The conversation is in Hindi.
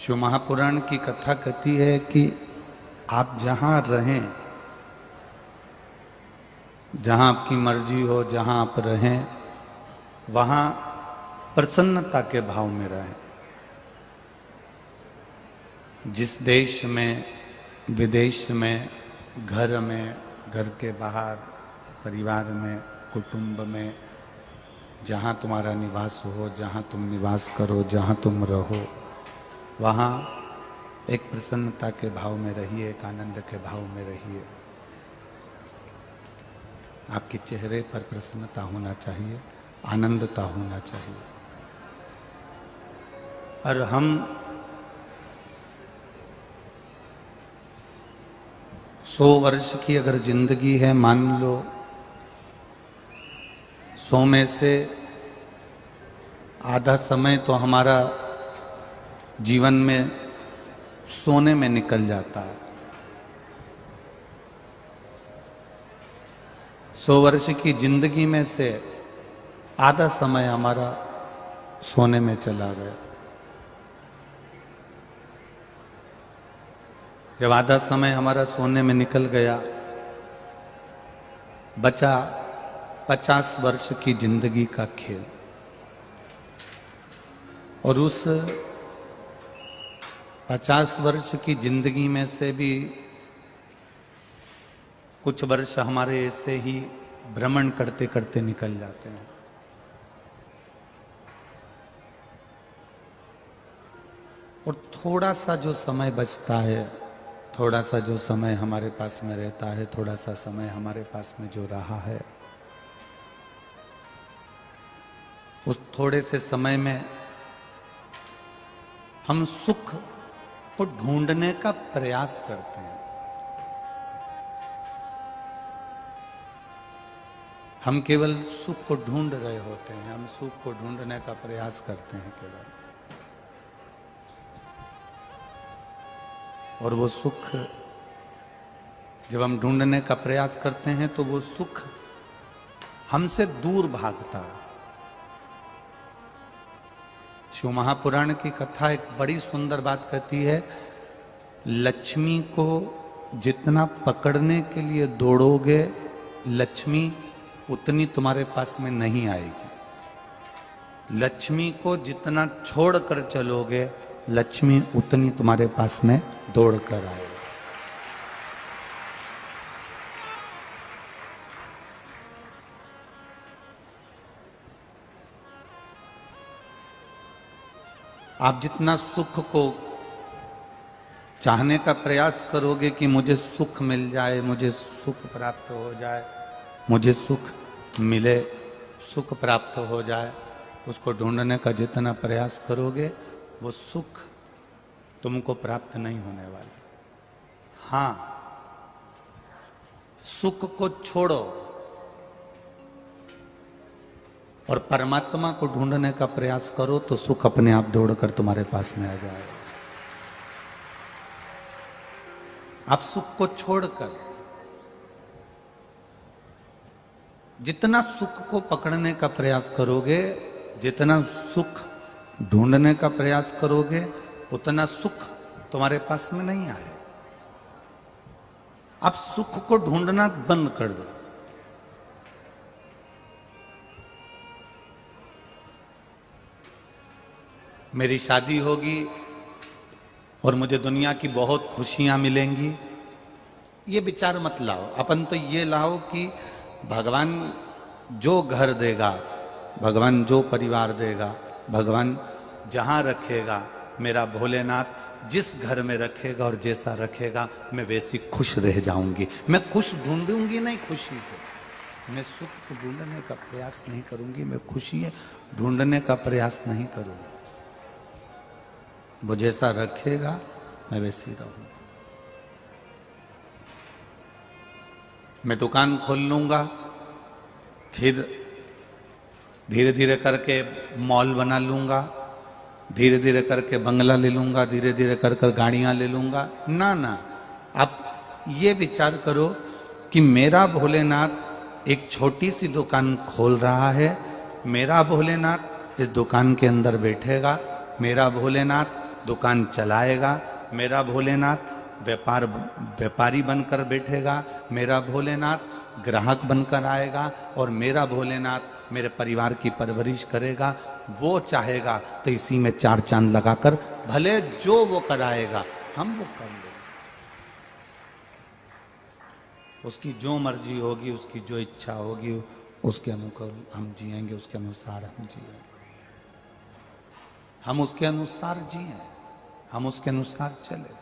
शिव महापुराण की कथा कहती है कि आप जहां रहें, जहां आपकी मर्जी हो, जहां आप रहें, वहां प्रसन्नता के भाव में रहें। जिस देश में, विदेश में, घर में, घर के बाहर, परिवार में, कुटुंब में, जहां तुम्हारा निवास हो, जहां तुम निवास करो, जहां तुम रहो, वहाँ एक प्रसन्नता के भाव में रहिए, एक आनंद के भाव में रहिए। आपके चेहरे पर प्रसन्नता होना चाहिए, आनंदता होना चाहिए। और हम 100 वर्ष की अगर जिंदगी है, मान लो 100 में से आधा समय तो हमारा जीवन में सोने में निकल जाता है। 100 वर्ष की जिंदगी में से आधा समय हमारा सोने में चला गया। जब आधा समय हमारा सोने में निकल गया, बचा 50 वर्ष की जिंदगी का खेल। और उस 50 वर्ष की जिंदगी में से भी कुछ वर्ष हमारे ऐसे ही भ्रमण करते करते निकल जाते हैं। और थोड़ा सा जो समय बचता है, थोड़ा सा जो समय हमारे पास में रहता है, थोड़ा सा समय हमारे पास में जो रहा है, उस थोड़े से समय में हम सुख को ढूंढने का प्रयास करते हैं। हम केवल सुख को ढूंढ रहे होते हैं, हम सुख को ढूंढने का प्रयास करते हैं केवल। और वो सुख जब हम ढूंढने का प्रयास करते हैं तो वो सुख हमसे दूर भागता है। शिव महापुराण की कथा एक बड़ी सुंदर बात कहती है, लक्ष्मी को जितना पकड़ने के लिए दौड़ोगे, लक्ष्मी उतनी तुम्हारे पास में नहीं आएगी। लक्ष्मी को जितना छोड़ कर चलोगे, लक्ष्मी उतनी तुम्हारे पास में दौड़ कर आएगी। आप जितना सुख को चाहने का प्रयास करोगे कि मुझे सुख मिल जाए, मुझे सुख प्राप्त हो जाए, मुझे सुख मिले, सुख प्राप्त हो जाए, उसको ढूंढने का जितना प्रयास करोगे, वो सुख तुमको प्राप्त नहीं होने वाला। हाँ, सुख को छोड़ो और परमात्मा को ढूंढने का प्रयास करो तो सुख अपने आप दौड़कर तुम्हारे पास में आ जाएगा। आप सुख को छोड़कर जितना सुख को पकड़ने का प्रयास करोगे, जितना सुख ढूंढने का प्रयास करोगे, उतना सुख तुम्हारे पास में नहीं आए। आप सुख को ढूंढना बंद कर दो। मेरी शादी होगी और मुझे दुनिया की बहुत खुशियां मिलेंगी, ये विचार मत लाओ। अपन तो ये लाओ कि भगवान जो घर देगा, भगवान जो परिवार देगा, भगवान जहां रखेगा, मेरा भोलेनाथ जिस घर में रखेगा और जैसा रखेगा, मैं वैसी खुश रह जाऊंगी। मैं खुश ढूंढूंगी नहीं खुशी को, मैं सुख को ढूंढने का प्रयास नहीं करूंगी, मैं खुशी ढूंढने का प्रयास नहीं करूंगी। वो जैसा रखेगा मैं वैसी रहूंगा। मैं दुकान खोल लूंगा, फिर धीरे धीरे करके मॉल बना लूंगा, धीरे धीरे करके बंगला ले लूंगा, धीरे धीरे कर कर गाड़ियां ले लूंगा। ना ना, आप ये विचार करो कि मेरा भोलेनाथ एक छोटी सी दुकान खोल रहा है, मेरा भोलेनाथ इस दुकान के अंदर बैठेगा, मेरा भोलेनाथ दुकान चलाएगा, मेरा भोलेनाथ व्यापारी बनकर बैठेगा, मेरा भोलेनाथ ग्राहक बनकर आएगा और मेरा भोलेनाथ मेरे परिवार की परवरिश करेगा। वो चाहेगा तो इसी में 4 चांद लगाकर भले जो वो कराएगा हम वो कर लेंगे। उसकी जो मर्जी होगी, उसकी जो इच्छा होगी, उसके अनुकूल हम जिएंगे, उसके अनुसार हम जिएंगे। हम उसके अनुसार जिए, हम उसके अनुसार चले।